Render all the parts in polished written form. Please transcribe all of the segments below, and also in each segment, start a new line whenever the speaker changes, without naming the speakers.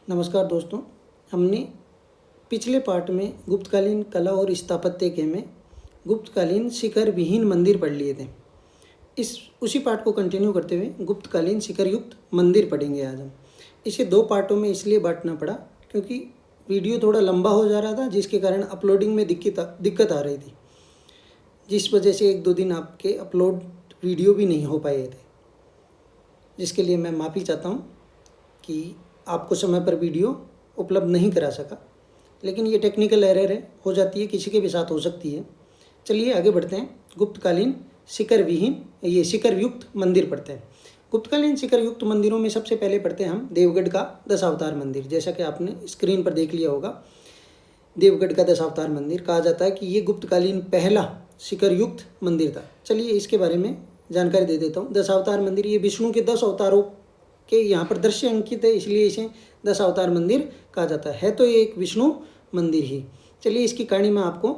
नमस्कार दोस्तों। हमने पिछले पार्ट में गुप्तकालीन कला और स्थापत्य के में गुप्तकालीन शिखर विहीन मंदिर पढ़ लिए थे। उसी पार्ट को कंटिन्यू करते हुए गुप्तकालीन शिखर युक्त मंदिर पढ़ेंगे आज हम। इसे दो पार्टों में इसलिए बांटना पड़ा क्योंकि वीडियो थोड़ा लंबा हो जा रहा था, जिसके कारण अपलोडिंग में दिक्कत आ रही थी, जिस वजह से एक दो दिन आपके अपलोड वीडियो भी नहीं हो पाए थे, जिसके लिए मैं माफ़ी चाहता हूँ कि आपको समय पर वीडियो उपलब्ध नहीं करा सका। लेकिन ये टेक्निकल एरर है, हो जाती है, किसी के भी साथ हो सकती है। चलिए आगे बढ़ते हैं। गुप्तकालीन शिखर विहीन ये शिखर युक्त मंदिर पढ़ते हैं। गुप्तकालीन शिखर युक्त मंदिरों में सबसे पहले पढ़ते हैं हम देवगढ़ का दशावतार मंदिर। जैसा कि आपने स्क्रीन पर देख लिया होगा, देवगढ़ का दशावतार मंदिर कहा जाता है कि ये गुप्तकालीन पहला शिखर युक्त मंदिर था। चलिए इसके बारे में जानकारी दे देता हूँ। दशावतार मंदिर ये विष्णु के 10 अवतारों के यहाँ पर दृश्य अंकित है, इसलिए इसे दशावतार मंदिर कहा जाता है। तो ये एक विष्णु मंदिर ही। चलिए इसकी कहानी मैं आपको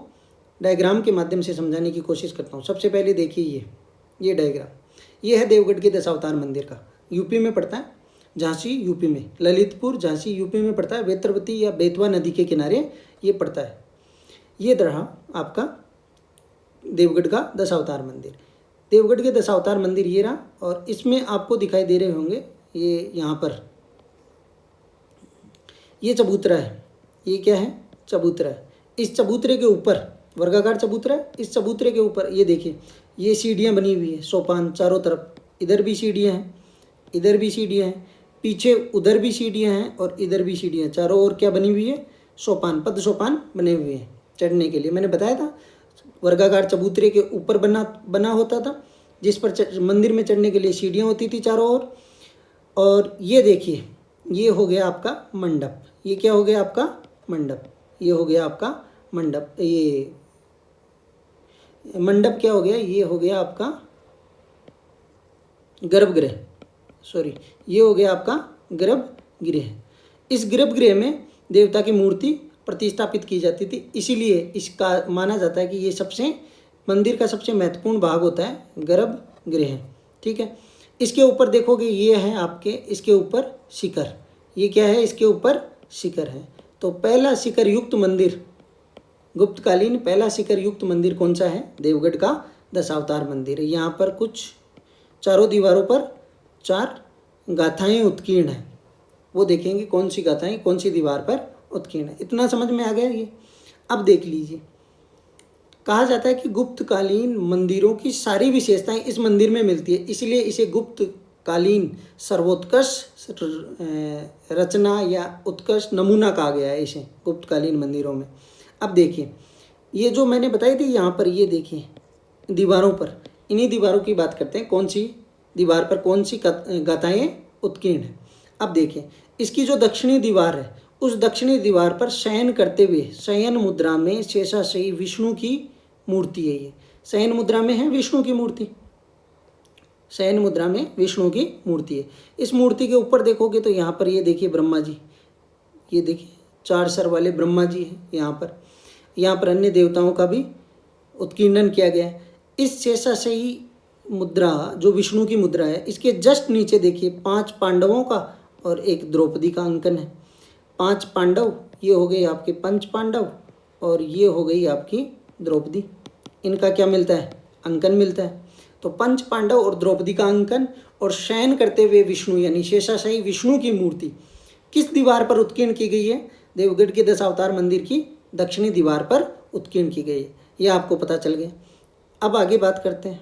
डायग्राम के माध्यम से समझाने की कोशिश करता हूँ। सबसे पहले देखिए ये डायग्राम, ये है देवगढ़ के दशावतार मंदिर का। यूपी में पड़ता है, झांसी यूपी में, ललितपुर झांसी यूपी में पड़ता है। वेत्रवती या बेतवा नदी के किनारे ये पड़ता है। ये रहा आपका देवगढ़ का दशावतार मंदिर। देवगढ़ के दशावतार मंदिर ये रहा, और इसमें आपको दिखाई दे रहे होंगे ये यहाँ पर ये चबूतरा है। ये क्या है? चबूतरा है। इस चबूतरे के ऊपर वर्गाकार चबूतरा है। इस चबूतरे के ऊपर ये देखिए, ये सीढ़ियाँ बनी हुई है, सोपान चारों तरफ। इधर भी सीढ़ियाँ हैं, इधर भी सीढ़ियाँ हैं, पीछे उधर भी सीढ़ियाँ हैं, और इधर भी सीढ़ियाँ। चारों ओर क्या बनी हुई है? सोपान, पद सोपान बने हुए हैं चढ़ने के लिए। मैंने बताया था वर्गाकार चबूतरे के ऊपर बना होता था, जिस पर मंदिर में चढ़ने के लिए सीढ़ियाँ होती थी चारों ओर। और ये देखिए, ये हो गया आपका मंडप। ये क्या हो गया? आपका मंडप। ये हो गया आपका मंडप। ये मंडप क्या हो गया? ये हो गया आपका गर्भगृह। सॉरी, ये हो गया आपका गर्भगृह। इस गर्भगृह में देवता की मूर्ति प्रतिष्ठापित की जाती थी, इसीलिए इसका माना जाता है कि ये मंदिर का सबसे महत्वपूर्ण भाग होता है गर्भगृह। ठीक है। इसके ऊपर देखोगे, ये है आपके, इसके ऊपर शिखर। ये क्या है? इसके ऊपर शिखर है। तो पहला शिखर युक्त मंदिर, गुप्तकालीन पहला शिखर युक्त मंदिर कौन सा है? देवगढ़ का दशावतार मंदिर। यहाँ पर कुछ चारों दीवारों पर 4 गाथाएं उत्कीर्ण हैं। वो देखेंगे कौन सी गाथाएं कौन सी दीवार पर उत्कीर्ण है। इतना समझ में आ गया ये? अब देख लीजिए, कहा जाता है कि गुप्तकालीन मंदिरों की सारी विशेषताएं इस मंदिर में मिलती है, इसलिए इसे गुप्तकालीन सर्वोत्कृष्ट रचना या उत्कृष्ट नमूना कहा गया है इसे गुप्तकालीन मंदिरों में। अब देखिए, ये जो मैंने बताई थी यहाँ पर, ये देखिए दीवारों पर, इन्हीं दीवारों की बात करते हैं। कौन सी दीवार पर कौन सी गाथाएं उत्कीर्ण है? अब देखिए, इसकी जो दक्षिणी दीवार है, उस दक्षिणी दीवार पर शयन करते हुए शयन मुद्रा में शेषाशयी विष्णु की मूर्ति है। ये शयन मुद्रा में है विष्णु की मूर्ति, शयन मुद्रा में विष्णु की मूर्ति है। इस मूर्ति के ऊपर देखोगे तो यहाँ पर ये देखिए ब्रह्मा जी, ये देखिए 4 सर वाले ब्रह्मा जी हैं यहाँ पर अन्य देवताओं का भी उत्कीर्णन किया गया है। इस शेषाशयी मुद्रा जो विष्णु की मुद्रा है, इसके जस्ट नीचे देखिए 5 पांडवों का और एक द्रौपदी का अंकन है। 5 पांडव, ये हो गए आपके 5 पांडव, और ये हो गई आपकी द्रौपदी। इनका क्या मिलता है? अंकन मिलता है। तो 5 पांडव और द्रौपदी का अंकन, और शयन करते हुए विष्णु यानी शेषाशयी विष्णु की मूर्ति किस दीवार पर उत्कीर्ण की गई है? देवगढ़ के दशावतार मंदिर की दक्षिणी दीवार पर उत्कीर्ण की गई है। यह आपको पता चल गया। अब आगे बात करते हैं,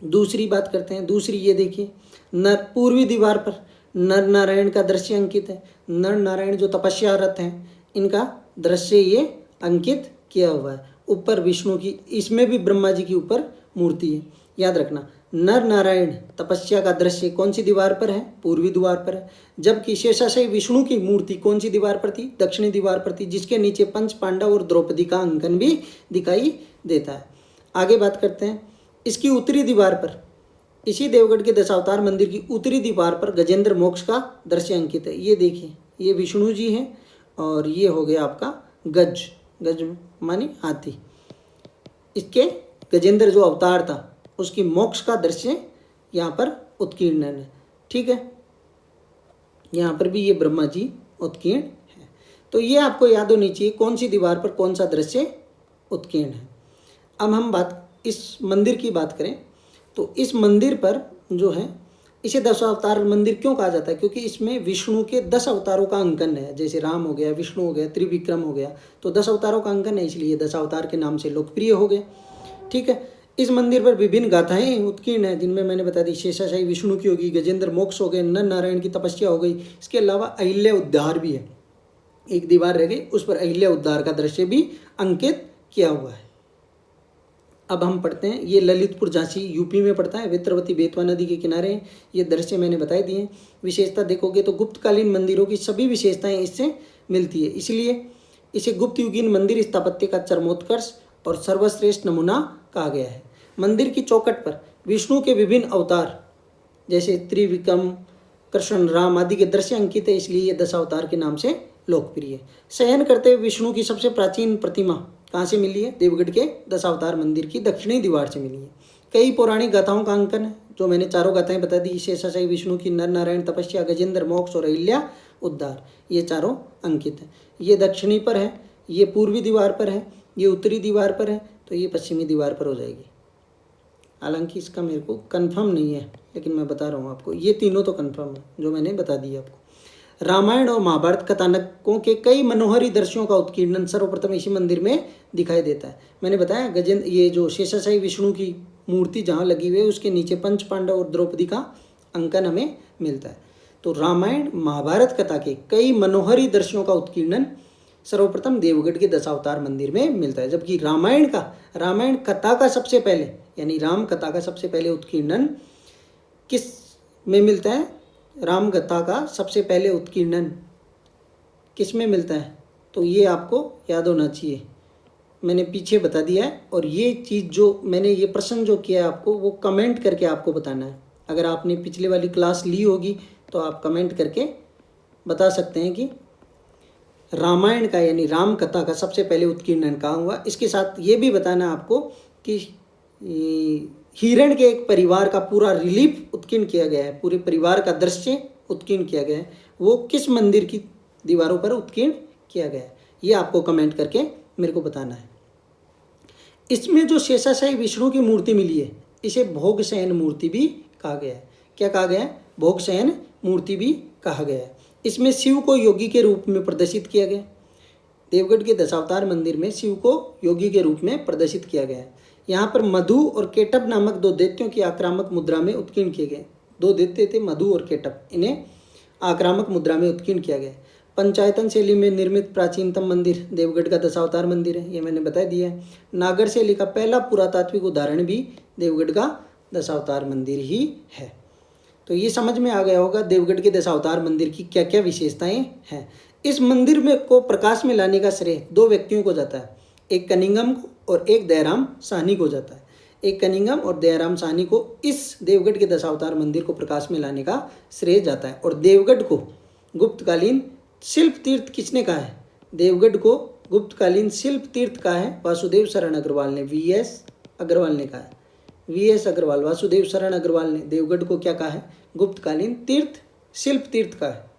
दूसरी बात करते हैं। दूसरी ये देखिए, पूर्वी दीवार पर नर नारायण का दृश्य अंकित है। नर नारायण जो तपस्यारत हैं, इनका दृश्य ये अंकित किया हुआ है। ऊपर विष्णु की, इसमें भी ब्रह्मा जी की ऊपर मूर्ति है। याद रखना, नर नारायण तपस्या का दृश्य कौन सी दीवार पर है? पूर्वी दीवार पर है। जबकि शेषाशयी विष्णु की मूर्ति कौन सी दीवार पर थी? दक्षिणी दीवार पर थी, जिसके नीचे 5 पांडव और द्रौपदी का अंकन भी दिखाई देता है। आगे बात करते हैं, इसकी उत्तरी दीवार पर, इसी देवगढ़ के दशावतार मंदिर की उत्तरी दीवार पर गजेंद्र मोक्ष का दृश्य अंकित है। ये देखिए, ये विष्णु जी हैं, और ये हो गया आपका गज, गज मानी हाथी। इसके गजेंद्र जो अवतार था, उसकी मोक्ष का दृश्य यहाँ पर उत्कीर्ण है। ठीक है। यहाँ पर भी ये ब्रह्मा जी उत्कीर्ण है। तो ये आपको याद होनी चाहिए कौन सी दीवार पर कौन सा दृश्य उत्कीर्ण है। अब हम इस मंदिर की बात करें तो इस मंदिर पर जो है इसे 10 अवतार मंदिर क्यों कहा जाता है, क्योंकि इसमें विष्णु के 10 अवतारों का अंकन है। जैसे राम हो गया, विष्णु हो गया, त्रिविक्रम हो गया, तो 10 अवतारों का अंकन है, इसलिए 10 अवतार के नाम से लोकप्रिय हो गया। ठीक है। इस मंदिर पर विभिन्न गाथाएं उत्कीर्ण है, जिनमें मैंने बता दी शेषाशाही विष्णु की होगी, गजेंद्र मोक्ष हो गए, नर नारायण की तपस्या हो गई। इसके अलावा अहिल्या उद्धार भी है, एक दीवार रह गई, उस पर अहिल्या उद्धार का दृश्य भी अंकित किया हुआ है। अब हम पढ़ते हैं, ये ललितपुर झांसी यूपी में पड़ता है, वेत्रवती बेतवा नदी के किनारे। ये दृश्य मैंने बताई दिए। विशेषता देखोगे तो गुप्तकालीन मंदिरों की सभी विशेषताएं इससे मिलती है, इसलिए इसे गुप्त युगीन मंदिर स्थापत्य का चरमोत्कर्ष और सर्वश्रेष्ठ नमूना कहा गया है। मंदिर की चौखट पर विष्णु के विभिन्न अवतार जैसे त्रिविक्रम, कृष्ण, राम आदि के दृश्य अंकित है, इसलिए ये 10 अवतार के नाम से लोकप्रिय है। शयन करते हुए विष्णु की सबसे प्राचीन प्रतिमा कहाँ से मिली है? देवगढ़ के 10 अवतार मंदिर की दक्षिणी दीवार से मिली है। कई पौराणिक गाथाओं का अंकन है, जो मैंने चारों गाथाएं बता दी, शेषाशाही विष्णु की, नर नारायण तपस्या, गजेंद्र मोक्ष और अहिल्या उद्धार, ये चारों अंकित है। ये दक्षिणी पर है, ये पूर्वी दीवार पर है, ये उत्तरी दीवार पर है, तो ये पश्चिमी दीवार पर हो जाएगी। हालांकि इसका मेरे को कंफर्म नहीं है, लेकिन मैं बता रहा हूँ आपको, ये तीनों तो कंफर्म है जो मैंने बता दी आपको। रामायण और महाभारत कथानकों के कई मनोहरी दृश्यों का उत्कीर्णन सर्वप्रथम इसी मंदिर में दिखाई देता है। मैंने बताया गजेंद्र, ये जो शेषाशाही विष्णु की मूर्ति जहाँ लगी हुई है उसके नीचे पंच पांडव और द्रौपदी का अंकन हमें मिलता है। तो रामायण महाभारत कथा के कई मनोहरी दृश्यों का उत्कीर्णन सर्वप्रथम देवगढ़ के 10 अवतार मंदिर में मिलता है, जबकि रामायण कथा का सबसे पहले, यानी राम कथा का सबसे पहले उत्कीर्णन किस में मिलता है? राम कथा का सबसे पहले उत्कीर्णन किस में मिलता है? तो ये आपको याद होना चाहिए, मैंने पीछे बता दिया है। और ये चीज़ जो मैंने ये प्रश्न जो किया है आपको, वो कमेंट करके आपको बताना है। अगर आपने पिछले वाली क्लास ली होगी तो आप कमेंट करके बता सकते हैं कि रामायण का यानी राम कथा का सबसे पहले उत्कीर्णन कहाँ हुआ। इसके साथ ये भी बताना आपको कि हिरण के एक परिवार का पूरा रिलीफ उत्कीर्ण किया गया है, पूरे परिवार का दृश्य उत्कीर्ण किया गया है, वो किस मंदिर की दीवारों पर उत्कीर्ण किया गया है, ये आपको कमेंट करके मेरे को बताना है। इसमें जो शेषाशाही विष्णु की मूर्ति मिली है, इसे भोग शयन मूर्ति भी कहा गया है। क्या कहा गया है? भोग शयन मूर्ति भी कहा गया है। इसमें शिव को योगी के रूप में प्रदर्शित किया गया। देवगढ़ के 10 अवतार मंदिर में शिव को योगी के रूप में प्रदर्शित किया गया है। यहाँ पर मधु और केटब नामक 2 दैत्यों की आक्रामक मुद्रा में उत्कीर्ण किए गए। 2 दैत्य थे, मधु और केटब, इन्हें आक्रामक मुद्रा में उत्कीर्ण किया गया। पंचायतन शैली में निर्मित प्राचीनतम मंदिर देवगढ़ का 10 अवतार मंदिर है, ये मैंने बता दिया है। नागर शैली का पहला पुरातात्विक उदाहरण भी देवगढ़ का 10 अवतार मंदिर ही है। तो ये समझ में आ गया होगा देवगढ़ के 10 अवतार मंदिर की क्या क्या विशेषताएं हैं। इस मंदिर में को प्रकाश में लाने का श्रेय 2 व्यक्तियों को जाता है, एक कनिंगम को और एक दयाराम साहनी को जाता है। एक कनिंगम और दयाराम साहनी को इस देवगढ़ के 10 अवतार मंदिर को प्रकाश में लाने का श्रेय जाता है। और देवगढ़ को गुप्तकालीन शिल्प तीर्थ किसने कहा है? देवगढ़ को गुप्तकालीन शिल्प तीर्थ कहा है वासुदेव शरण अग्रवाल ने, VS अग्रवाल ने कहा है। VS अग्रवाल, वासुदेव शरण अग्रवाल ने देवगढ़ को क्या कहा है? गुप्तकालीन तीर्थ, शिल्प तीर्थ का है।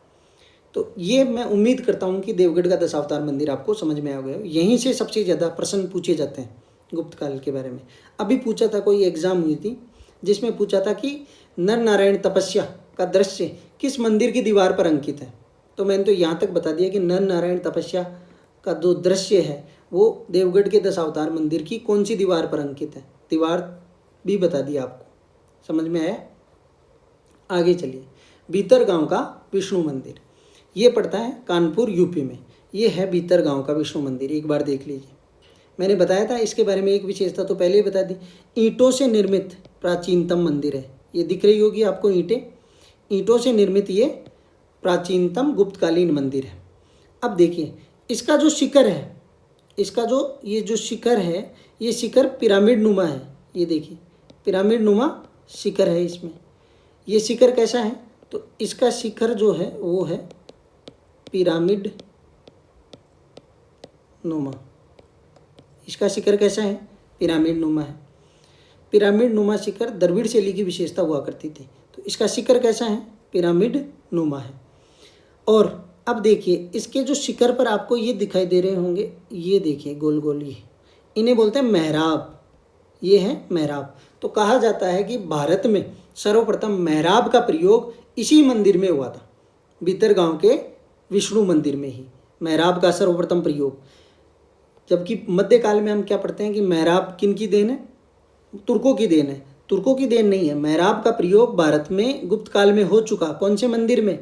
तो ये मैं उम्मीद करता हूँ कि देवगढ़ का 10 अवतार मंदिर आपको समझ में आ गया हो। यहीं से सबसे ज़्यादा प्रश्न पूछे जाते हैं गुप्त काल के बारे में। अभी पूछा था, कोई एग्जाम हुई थी जिसमें पूछा था कि नर नारायण तपस्या का दृश्य किस मंदिर की दीवार पर अंकित है। तो मैंने तो यहाँ तक बता दिया कि नर नारायण तपस्या का जो दृश्य है वो देवगढ़ के 10 अवतार मंदिर की कौन सी दीवार पर अंकित है, दीवार भी बता दिया आपको। समझ में आया? आगे चलिए। भीतरगांव का विष्णु मंदिर, ये पड़ता है कानपुर यूपी में। ये है भीतरगांव का विष्णु मंदिर, एक बार देख लीजिए। मैंने बताया था इसके बारे में एक विशेषता तो पहले ही बता दी, ईंटों से निर्मित प्राचीनतम मंदिर है। ये दिख रही होगी आपको ईंटों से निर्मित ये प्राचीनतम गुप्तकालीन मंदिर है। अब देखिए इसका जो शिखर है, इसका जो ये जो शिखर है, ये शिखर पिरामिड नुमा है। ये देखिए पिरामिड नुमा शिखर है इसमें। ये शिखर कैसा है? तो इसका शिखर जो है वो है पिरामिड नुमा। इसका शिखर कैसा है? पिरामिड नुमा है। पिरामिड नुमा शिखर द्रविड़ शैली की विशेषता हुआ करती थी। तो इसका शिखर कैसा है? पिरामिड नुमा है। और अब देखिए इसके जो शिखर पर आपको ये दिखाई दे रहे होंगे, ये देखिए गोल गोल, ये इन्हें बोलते हैं मेहराब, ये है मेहराब। तो कहा जाता है कि भारत में सर्वप्रथम मेहराब का प्रयोग इसी मंदिर में हुआ था, भीतरगांव के विष्णु मंदिर में ही मेहराब का सर्वप्रथम प्रयोग। जबकि मध्यकाल में हम क्या पढ़ते हैं कि मेहराब किन की देन है, तुर्कों की देन है। तुर्कों की देन नहीं है, मेहराब का प्रयोग भारत में गुप्त काल में हो चुका। कौन से मंदिर में?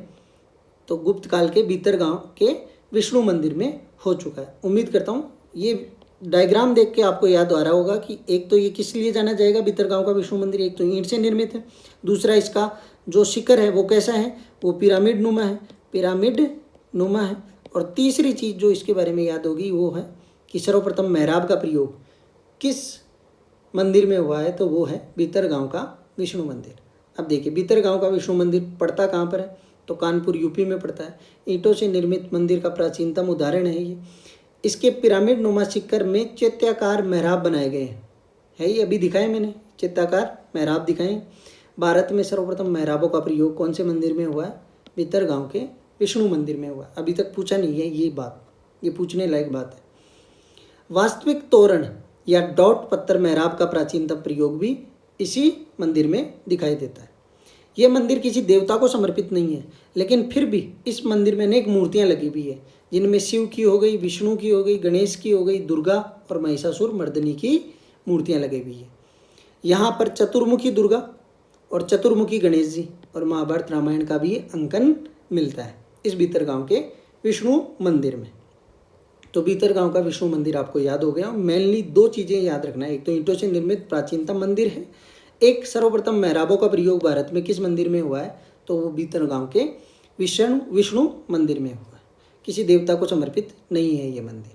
तो गुप्त काल के भीतरगांव के विष्णु मंदिर में हो चुका है। उम्मीद करता हूँ ये डायग्राम देख के आपको याद आ रहा होगा कि एक तो ये किस लिए जाना जाएगा भीतरगांव का विष्णु मंदिर, एक तो ईंट से निर्मित है, दूसरा इसका जो शिखर है वो कैसा है, वो पिरामिड नुमा है, पिरामिड नुमा है, और तीसरी चीज़ जो इसके बारे में याद होगी वो है कि सर्वप्रथम मेहराब का प्रयोग किस मंदिर में हुआ है, तो वो है भीतरगांव का विष्णु मंदिर। अब देखिए भीतरगांव का विष्णु मंदिर पड़ता कहाँ पर है, तो कानपुर यूपी में पड़ता है। ईंटों से निर्मित मंदिर का प्राचीनतम उदाहरण है ये। इसके पिरामिड नुमा शिखर में चैत्याकार मेहराब बनाए गए हैं, है ये अभी दिखाए मैंने, चैत्याकार मेहराब दिखाए। भारत में सर्वप्रथम मेहराबों का प्रयोग कौन से मंदिर में हुआ है? भीतरगांव के विष्णु मंदिर में हुआ। अभी तक पूछा नहीं है ये बात, ये पूछने लायक बात है। वास्तविक तोरण या डॉट पत्थर मेहराब का प्राचीनतम प्रयोग भी इसी मंदिर में दिखाई देता है। यह मंदिर किसी देवता को समर्पित नहीं है, लेकिन फिर भी इस मंदिर में अनेक मूर्तियां लगी हुई है, जिनमें शिव की हो गई, विष्णु की हो गई, गणेश की हो गई, दुर्गा और महिषासुर मर्दनी की मूर्तियां लगी हुई है। यहाँ पर चतुर्मुखी दुर्गा और चतुर्मुखी गणेश जी और महाभारत रामायण का भी अंकन मिलता है इस भीतरगांव के विष्णु मंदिर में। तो भीतरगांव का विष्णु मंदिर आपको याद हो गया। मेनली दो चीज़ें याद रखना है, एक तो ईंटों से निर्मित प्राचीनतम मंदिर है, एक सर्वप्रथम मेहराबों का प्रयोग भारत में किस मंदिर में हुआ है, तो वो भीतरगांव के विष्णु मंदिर में हुआ है। किसी देवता को समर्पित नहीं है ये मंदिर।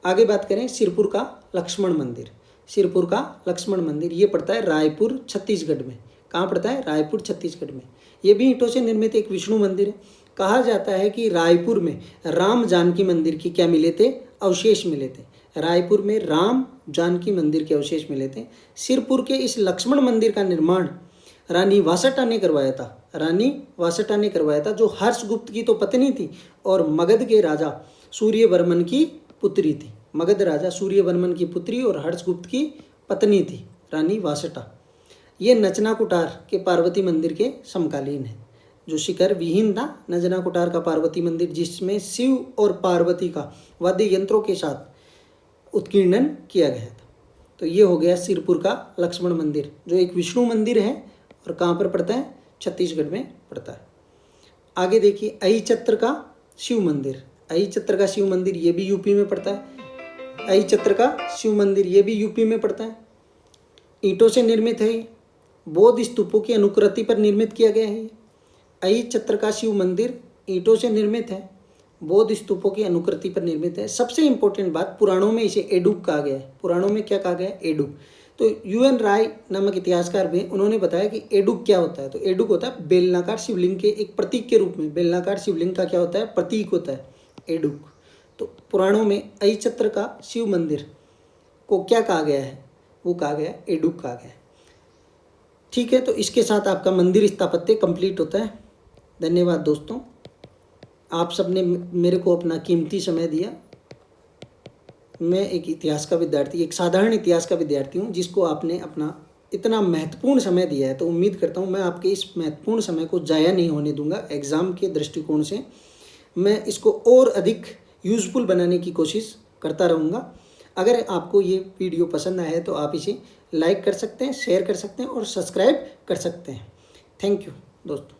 आगे बात करें सिरपुर का लक्ष्मण मंदिर। सिरपुर का लक्ष्मण मंदिर ये पड़ता है रायपुर छत्तीसगढ़ में। कहाँ पड़ता है? रायपुर छत्तीसगढ़ में। ये भी ईंटों से निर्मित एक विष्णु मंदिर है। कहा जाता है कि रायपुर में राम जानकी मंदिर की क्या मिले थे? अवशेष मिले थे। रायपुर में राम जानकी मंदिर के अवशेष मिले थे। सिरपुर के इस लक्ष्मण मंदिर का निर्माण रानी वासटा ने करवाया था। रानी वासटा ने करवाया था, जो हर्षगुप्त की तो पत्नी थी और मगध के राजा सूर्यवर्मन की पुत्री थी। मगध राजा सूर्यवर्मन की पुत्री और हर्षगुप्त की पत्नी थी रानी वासटा। ये नचना कुटार के पार्वती मंदिर के समकालीन है। जो शिखर विहीन था नजना कुटार का पार्वती मंदिर, जिसमें शिव और पार्वती का वाद्य यंत्रों के साथ उत्कीर्णन किया गया था। तो ये हो गया सिरपुर का लक्ष्मण मंदिर, जो एक विष्णु मंदिर है और कहाँ पर पड़ता है? छत्तीसगढ़ में पड़ता है। आगे देखिए अहिचत्र का शिव मंदिर। अहिचत्र का शिव मंदिर ये भी यूपी में पड़ता है। अहिचत्र का शिव मंदिर ये भी यूपी में पड़ता है। ईंटों से निर्मित है, बौद्ध स्तूपों की अनुकृति पर निर्मित किया गया है। अहिचत्र का शिव मंदिर ईंटों से निर्मित है, बौद्ध स्तूपों की अनुकृति पर निर्मित है। सबसे इंपॉर्टेंट बात, पुराणों में इसे एडुक कहा गया है। पुराणों में क्या कहा गया है? एडुक। तो UN राय नामक इतिहासकार भी उन्होंने बताया कि एडुक क्या होता है। तो एडुक होता है बेलनाकार शिवलिंग के एक प्रतीक के रूप में। बेलनाकार शिवलिंग का क्या होता है? प्रतीक होता है एडुक। तो पुराणों में अहिचत्र का शिव मंदिर को क्या कहा गया है? वो कहा गया है एडुक कहा गया है। ठीक है, तो इसके साथ आपका मंदिर स्थापत्य कंप्लीट होता है। धन्यवाद दोस्तों, आप सबने मेरे को अपना कीमती समय दिया। मैं एक इतिहास का विद्यार्थी, एक साधारण इतिहास का विद्यार्थी हूँ, जिसको आपने अपना इतना महत्वपूर्ण समय दिया है। तो उम्मीद करता हूँ मैं आपके इस महत्वपूर्ण समय को ज़ाया नहीं होने दूंगा। एग्ज़ाम के दृष्टिकोण से मैं इसको और अधिक यूज़फुल बनाने की कोशिश करता रहूँगा। अगर आपको ये वीडियो पसंद आया है तो आप इसे लाइक कर सकते हैं, शेयर कर सकते हैं और सब्सक्राइब कर सकते हैं। थैंक यू दोस्तों।